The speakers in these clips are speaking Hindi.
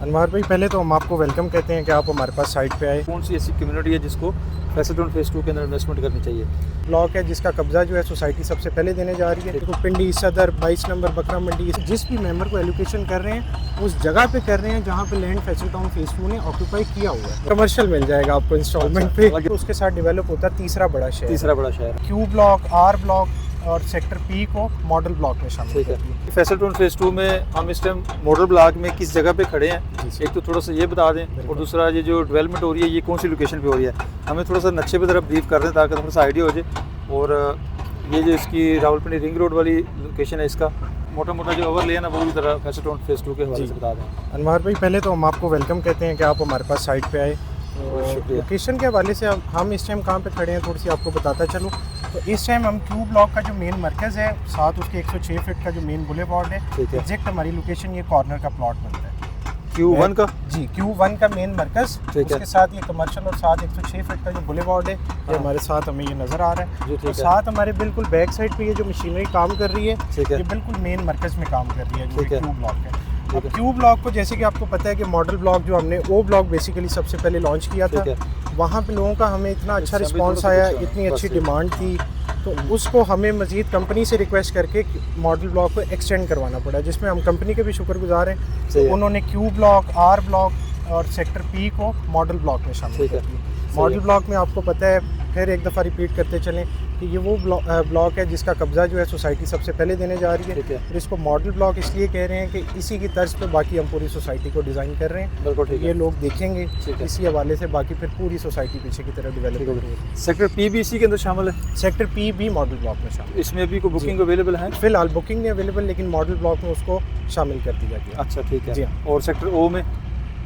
अनवार भाई, पहले तो हम आपको वेलकम कहते हैं कि आप हमारे पास साइट पे आए। कौन सी ऐसी कम्युनिटी है जिसको फैसल टाउन फेज़ 2 के अंदर इन्वेस्टमेंट करनी चाहिए? ब्लॉक है जिसका कब्जा जो है सोसाइटी सबसे पहले देने जा रही है। देखो, पिंडी, सदर, 22 नंबर, बकरा मंडी, जिस भी मेंबर को एलोकेशन कर रहे हैं उस जगह पे कर रहे हैं जहाँ पे लैंड फैसल टाउन फेज़ 2 ने ऑक्यूपाई किया हुआ है। कमर्शियल मिल जाएगा आपको इंस्टॉलमेंट पे। तो उसके साथ डेवलप होता है तीसरा बड़ा शहर क्यू ब्लॉक, आर ब्लॉक और सेक्टर पी को मॉडल ब्लॉक में शामिल। ठीक है। फैसल टाउन फेज़ 2 में हम इस टाइम मॉडल ब्लॉक में किस जगह पे खड़े हैं, एक तो थोड़ा सा ये बता दें, और दूसरा ये जो डेवलपमेंट हो रही है ये कौन सी लोकेशन पे हो रही है, हमें थोड़ा सा नक्शे पे तरफ ब्रीफ कर दें ताकि थोड़ा सा आइडिया हो जाए। और ये जो इसकी रावलपिंडी रिंग रोड वाली लोकेशन है, इसका मोटा मोटा जो ओवरले है ना, वो भी तरह फैसल टाउन फेज़ 2 के हवाले से बता दें। अनवार भाई, पहले तो हम आपको वेलकम कहते हैं कि आप हमारे पास साइट पे आए। तो लोकेशन के हवाले से हम इस टाइम कहाँ पे खड़े हैं थोड़ी सी आपको बताता चलूँ। तो इस टाइम हम क्यू ब्लॉक का जो मेन मरकज़ है, साथ उसके 106 फीट का जो मेन बुलेवार्ड है, एग्जैक्ट हमारी लोकेशन ये कॉर्नर का प्लॉट बनता है Q1 का। जी, Q1 का मेन मरकज़, उसके साथ ये कमर्शियल और साथ 106 फीट का जो बुलेवार्ड है ये हमारे साथ हमें ये नज़र आ रहा है। तो साथ हमारे बिल्कुल बैक साइड पे ये जो मशीनरी काम कर रही है ये बिल्कुल मेन मरकज़ में काम कर रही है जो क्यू ब्लॉक है। अब क्यू ब्लॉक को जैसे कि आपको पता है कि मॉडल ब्लॉक जो हमने ओ ब्लॉक बेसिकली सबसे पहले लॉन्च किया था, वहाँ पे लोगों का हमें इतना अच्छा रिस्पांस आया, इतनी अच्छी डिमांड थी, तो उसको हमें मज़ीद कंपनी से रिक्वेस्ट करके मॉडल ब्लॉक को एक्सटेंड करवाना पड़ा, जिसमें हम कंपनी के भी शुक्रगुजार हैं। तो उन्होंने क्यू ब्लॉक, आर ब्लॉक और सेक्टर पी को मॉडल ब्लॉक में शामिल कर दिया। मॉडल ब्लॉक में आपको पता है, फिर एक दफ़ा रिपीट करते चलें कि ये वो ब्लॉक है जिसका कब्जा जो है सोसाइटी सबसे पहले देने जा रही है। और इसको मॉडल ब्लॉक इसलिए कह रहे हैं कि इसी की तर्ज पे बाकी हम पूरी सोसाइटी को डिज़ाइन कर रहे हैं। बिल्कुल ठीक है। ये लोग देखेंगे, इसी हवाले से बाकी फिर पूरी सोसाइटी पीछे की तरफ डेवलप हो रही है। सेक्टर पी भी इसी के अंदर शामिल है? सेक्टर पी भी मॉडल ब्लॉक में शामिल। इसमें भी कोई बुकिंग अवेलेबल है? फिलहाल बुकिंग नहीं अवेलेबल, लेकिन मॉडल ब्लॉक में उसको शामिल कर दिया गया। अच्छा, ठीक है जी। और सेक्टर ओ में?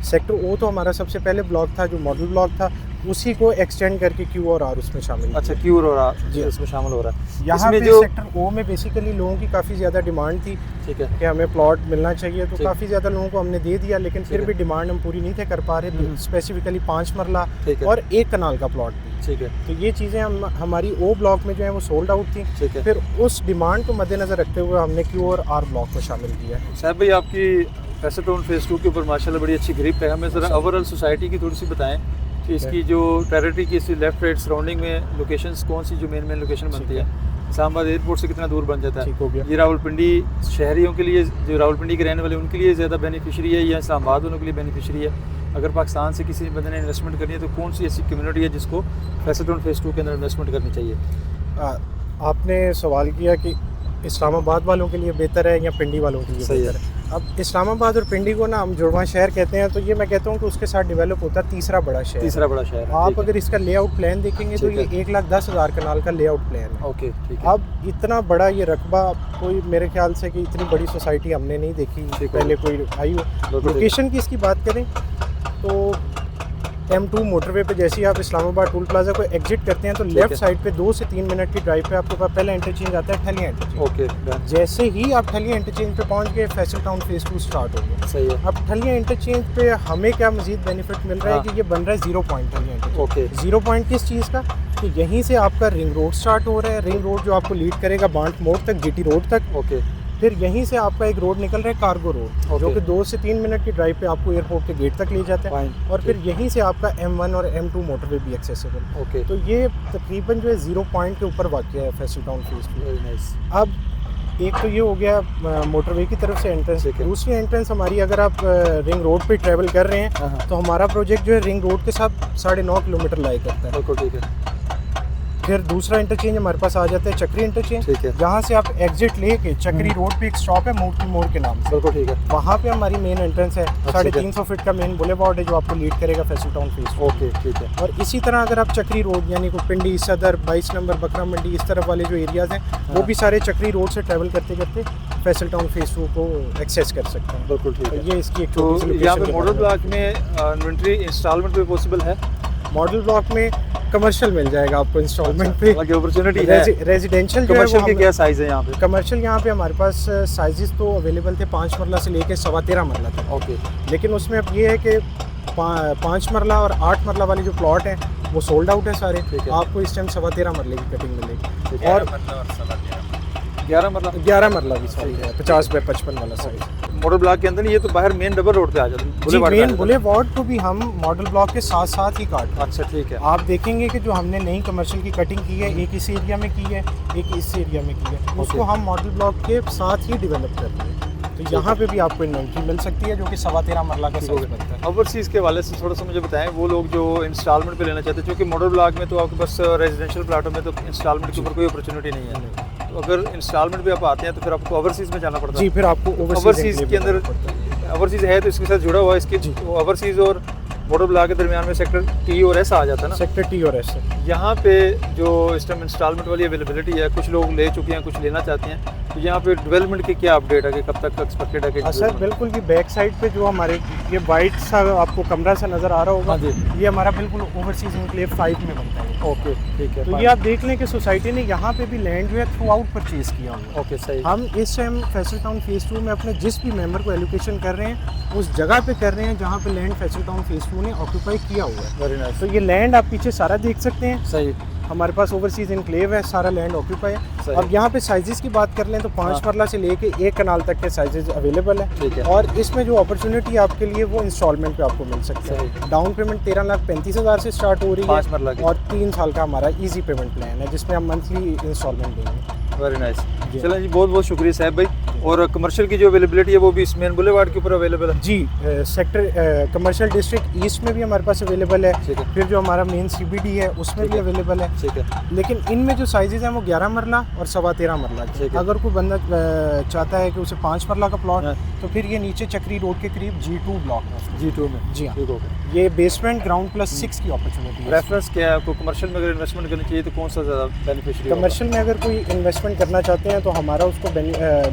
सेक्टर ओ तो हमारा सबसे पहले ब्लॉक था जो मॉडल ब्लॉक था, उसी को एक्सटेंड करके क्यू और आर उसमें शामिल। अच्छा, क्यू और आर जी इसमें शामिल हो रहा है। यहाँ पे जो सेक्टर ओ में बेसिकली लोगों की काफ़ी ज़्यादा डिमांड थी, ठीक है, कि हमें प्लॉट मिलना चाहिए, तो काफ़ी ज़्यादा लोगों को हमने दे दिया, लेकिन फिर भी डिमांड हम पूरी नहीं थे कर पा रहे। स्पेसिफिकली 5 मरला और 1 कनाल का प्लॉट भी, ठीक है। तो ये चीज़ें हमारी ओ ब्लॉक में जो है वो सोल्ड आउट थी, ठीक है। फिर उस डिमांड को मद्देनज़र रखते हुए हमने क्यू और आर ब्लॉक को शामिल किया। साहब भाई, आपकी फैसल टाउन फेज़ 2 के ऊपर माशाल्लाह बड़ी अच्छी ग्रिप है। हमें ज़रा ओवरऑल सोसाइटी की थोड़ी सी बताएं कि इसकी जो टेरिटरी की इसकी लेफ्ट राइट सराउंडिंग में लोकेशंस कौन सी जो मेन लोकेशन बनती है, इस्लामाबाद एयरपोर्ट से कितना दूर बन जाता है, ये रावलपिंडी शहरियों के लिए, जो रावलपिंडी के रहने वाले उनके लिए ज़्यादा बेनिफिशरी है या इस्लामाबाद वालों के लिए बेनिफिशरी है? अगर पाकिस्तान से किसी बंदे ने इन्वेस्टमेंट करनी है तो कौन सी ऐसी कम्युनिटी है जिसको फैसल टाउन फेज़ 2 के अंदर इन्वेस्टमेंट करनी चाहिए? आपने सवाल किया कि इस्लामाबाद वालों के लिए बेहतर है या पिंडी वालों के लिए बेहतर है। अब इस्लामाबाद और पिंडी को ना हम जुड़वा शहर कहते हैं, तो ये मैं कहता हूँ कि उसके साथ डेवलप होता है तीसरा बड़ा शहर। आप अगर इसका लेआउट प्लान देखेंगे तो ये 1,10,000 कनाल का लेआउट प्लान है। ओके, ठीक है। अब इतना बड़ा ये रकबा कोई मेरे ख्याल से कि इतनी बड़ी सोसाइटी हमने नहीं देखी पहले कोई आई हो। लोकेशन की इसकी बात करें तो M2 मोटरवे पे जैसे ही आप इस्लामाबाद टोल प्लाजा को एग्जिट करते हैं तो लेफ्ट साइड पे 2 से 3 मिनट की ड्राइव पे आपके पास पहला इंटरचेंज आता है, ठलिया इंटरचेंज। ओके। जैसे ही आप ठलिया इंटरचेंज पे पहुंच गए, फैसल टाउन फेज़ 2 स्टार्ट हो गया। सही है। अब ठलिया इंटरचेंज पे हमें क्या मजीद बेनिफिट मिल रहा है कि ये बन रहा है 0 पॉइंट ठलिया इंटरचेंज। ओके। 0 पॉइंट किस चीज़ का? कि यहीं से आपका रिंग रोड स्टार्ट हो रहा है, रिंग रोड जो आपको लीड करेगा बांट मोड़ तक, GT रोड तक। ओके। फिर यहीं से आपका एक रोड निकल रहा है कार्गो रोड, जो कि 2 से 3 मिनट की ड्राइव पे आपको एयरपोर्ट के गेट तक ले जाता है। और फिर यहीं से आपका M1 और M2 मोटरवे भी एक्सेसिबल। ओके। तो ये तकरीबन जो है 0 पॉइंट के ऊपर वाक़या है फैसल टाउन फेज़ 2। अब एक तो ये हो गया मोटरवे की तरफ से एंट्रेंस। दूसरी एंट्रेंस हमारी, अगर आप रिंग रोड पे ट्रैवल कर रहे हैं तो हमारा प्रोजेक्ट जो है रिंग रोड के साथ 9.5 किलोमीटर लाई करता है। बिल्कुल ठीक है। फिर दूसरा इंटरचेंज हमारे पास आ जाता है चक्री इंटरचेंज, जहाँ से आप एग्जिट लेके चक्री रोड पे एक स्टॉप है मूर्ति मोड़ के नाम से। बिल्कुल ठीक है। वहाँ पे हमारी मेन एंट्रेंस है। 350 फीट का मेन बुलेवार्ड है जो आपको लीड करेगा फैसल टाउन फेज़। ओके, ठीक है। और इसी तरह अगर आप चक्री रोड यानी को पिंडी, सदर, 22 नंबर, बकरा मंडी, इस तरफ वाले जो एरियाज हैं वो भी सारे चक्री रोड से ट्रैवल करते करते फैसल टाउन फेज़ 2 को एक्सेस कर सकते हैं। बिल्कुल ठीक है। ये इसकी एक छोटी सी लोकेशन। यहाँ पे मॉडल ब्लॉक में इन्वेंटरी इंस्टॉलमेंट पे पॉसिबल है? मॉडल ब्लॉक में कमर्शियल मिल जाएगा आपको इंस्टॉलमेंट पे, अपॉर्चुनिटी है। रेजिडेंशियल कमर्शियल के क्या साइज है यहाँ पे? कमर्शियल यहाँ पे हमारे पास साइजेस तो अवेलेबल थे 5 मरला से लेके 13.25 मरला तक। ओके। लेकिन उसमें अब ये है कि 5 मरला और 8 मरला वाले जो प्लॉट हैं वो सोल्ड आउट है सारे। आपको इस टाइम 13.25 मरले की कटिंग मिलेगी। और 11 मरला भी साइज है, 50 बाय 55 वाला साइज। मॉडल ब्लॉक के अंदर, ये तो बाहर मेन डबल रोड पे आ जाता है, जी, मेन बुलेवार्ड को भी हम मॉडल ब्लॉक के साथ साथ ही काट। अच्छा ठीक है। आप देखेंगे कि जो हमने नई कमर्शियल की कटिंग की है, एक इस एरिया में की है, एक इस एरिया में की है, उसको हम मॉडल ब्लॉक के साथ ही डेवलप कर रहे हैं। तो यहाँ पे भी आपको इन्वेंट्री मिल सकती है जो कि 13.25 मरला का साइज बनता है। ओवरसीज़ के हवाले से थोड़ा सा मुझे बताएं, वो लोग जो इंस्टॉलमेंट पे लेना चाहते हैं, क्योंकि मॉडल ब्लॉक में तो आपके पास रेजिडेंशियल प्लाटों में तो इंस्टॉलमेंट के ऊपर कोई अपॉर्चुनिटी नहीं है, तो अगर इंस्टॉलमेंट पे आप आते हैं तो फिर आपको ओवरसीज़ में जाना पड़ता है। जी, फिर आपको ओवरसीज़ के अंदर ओवरसीज़ है तो इसके साथ जुड़ा हुआ है, इसकी ओवरसीज़ और मॉडल ब्लॉक के दरमियान में सेक्टर टी और एस आ जाता है ना। सेक्टर टी और एस है। यहाँ पे जो इस टाइम इंस्टॉलमेंट वाली अवेलेबिलिटी है, कुछ लोग ले चुके हैं, कुछ लेना चाहते हैं, तो यहाँ पे डेवलपमेंट की क्या अपडेट है कि कब तक एक्सपेक्टेड है कि सर बिल्कुल, ये बैक साइड पे जो हमारे ये वाइट सा आपको कमरा सा नज़र आ रहा होगा, ये हमारा बिल्कुल ओवरसीज एनक्लेव 5 में बनता है। ओके ठीक है। तो ये आप देख लें कि सोसाइटी ने यहाँ पे भी लैंड जो है थ्रू आउट परचेज किया हुआ। ओके सही। हम इस टाइम फैसल टाउन फेज़ 2 में अपने जिस भी मेंबर को एलोकेशन कर रहे हैं उस जगह पे कर रहे हैं जहाँ पे लैंड फैसल टाउन फेज़ 2 ने ऑक्यूपाई किया हुआ है। Very nice. तो ये लैंड आप पीछे सारा देख सकते हैं। सही। हमारे पास ओवरसीज एनक्लेव है, सारा लैंड ऑक्यूपाई है। अब यहाँ पे साइजेस की बात कर लें तो 5 मरला से लेके 1 कनाल तक के साइजेस अवेलेबल है। और इसमें जो अपॉर्चुनिटी आपके लिए वो इंस्टॉलमेंट पे आपको मिल सकती है। डाउन पेमेंट 13,35,000 से स्टार्ट हो रही है 5 मरला की, और 3 साल का हमारा इजी पेमेंट प्लान है जिसमें हम मंथली इंस्टॉलमेंट देंगे। Very nice. चलें जी, बहुत बहुत शुक्रिया साहब भाई। और कमर्शियल की जो अवेलेबिलिटी है वो भी इस मेन बुलेवार्ड के ऊपर अवेलेबल है? जी, सेक्टर कमर्शियल डिस्ट्रिक्ट ईस्ट में भी हमारे पास अवेलेबल है। फिर जो हमारा मेन CBD है उसमें भी अवेलेबल है। ठीक है। लेकिन इनमें जो साइजेस हैं वो 11 मरला और 13.25 मरला। अगर कोई बंदा चाहता है कि उसे 5 मरला का प्लॉट तो फिर ये नीचे चक्री रोड के करीब G2 ब्लॉक है। G2 में जी हाँ, ये बेसमेंट ग्राउंड +6 की अपॉर्चुनिटी है। रेफरेंस क्या है आपको? कमर्शियल में अगर इन्वेस्टमेंट करनी चाहिए तो कौन सा ज़्यादा बेनिफिशियरी? कमर्शियल में अगर कोई इन्वेस्टमेंट करना चाहते हैं तो हमारा उसको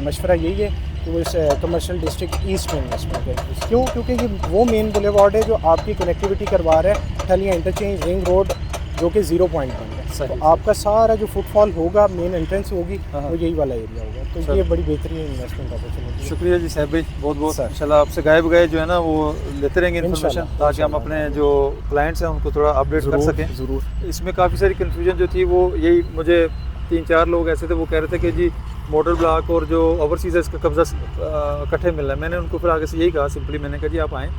मशवरा यही है कि वो इस कमर्शियल डिस्ट्रिक्ट ईस्ट में इन्वेस्टमेंट करें। क्यों? क्योंकि ये वो मेन बुलेवार्ड है जो आपकी कनेक्टिविटी करवा रहा है ठलिया इंटरचेंज रिंग रोड जो कि 0 पॉइंट बन है। तो आपका सारा जो फुटफॉल होगा, मेन एंट्रेंस होगी, वो यही वाला एरिया होगा। तो ये बड़ी बेहतरीन इन्वेस्टमेंट अपॉर्चुनिटी। शुक्रिया जी साहब भाई, बहुत बहुत। इंशाल्लाह आपसे गायब गए जो है ना वो लेते रहेंगे इन्फॉर्मेशन, ताकि हम अपने जो क्लाइंट्स हैं उनको थोड़ा अपडेट कर सकें। ज़रूर। इसमें काफ़ी सारी कन्फ्यूजन जो थी वो यही, मुझे 3-4 लोग ऐसे थे वो कह रहे थे कि जी मॉडल ब्लॉक और जो ओवरसीज है इसका कब्जा इकट्ठे मिल रहा है। मैंने उनको फिर आगे से यही कहा, सिंपली मैंने कहा जी आप आएँ,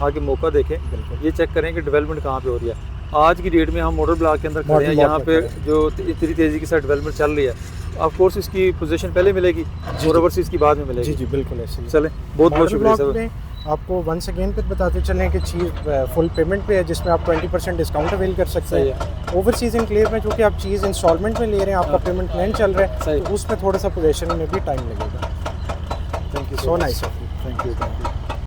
आगे मौका देखें, ये चेक करें कि डेवलपमेंट कहाँ पे हो रही है। आज की डेट में हम मॉडल ब्लॉक के अंदर खड़े हैं, यहाँ पे जो इतनी तेज़ी के साथ डेवलपमेंट चल रही है, ऑफ कोर्स इसकी पोजीशन पहले मिलेगी और ओवरसीज की बाद में मिलेगी। जी जी बिल्कुल ऐसे ही। चलें, बहुत बहुत शुक्रिया सर। आपको वंस अगेन फिर बताते चलें कि चीज़ फुल पेमेंट पे है जिसमें आप 20% डिस्काउंट अवेल कर सकते हैं। ओवरसीज एनक्लेव में जो कि आप चीज़ इंस्टॉलमेंट में ले रहे हैं, आपका पेमेंट प्लान चल रहा है, तो उसमें थोड़ा सा पोजीशन में भी टाइम लगेगा। Thank you so nice. Thank you.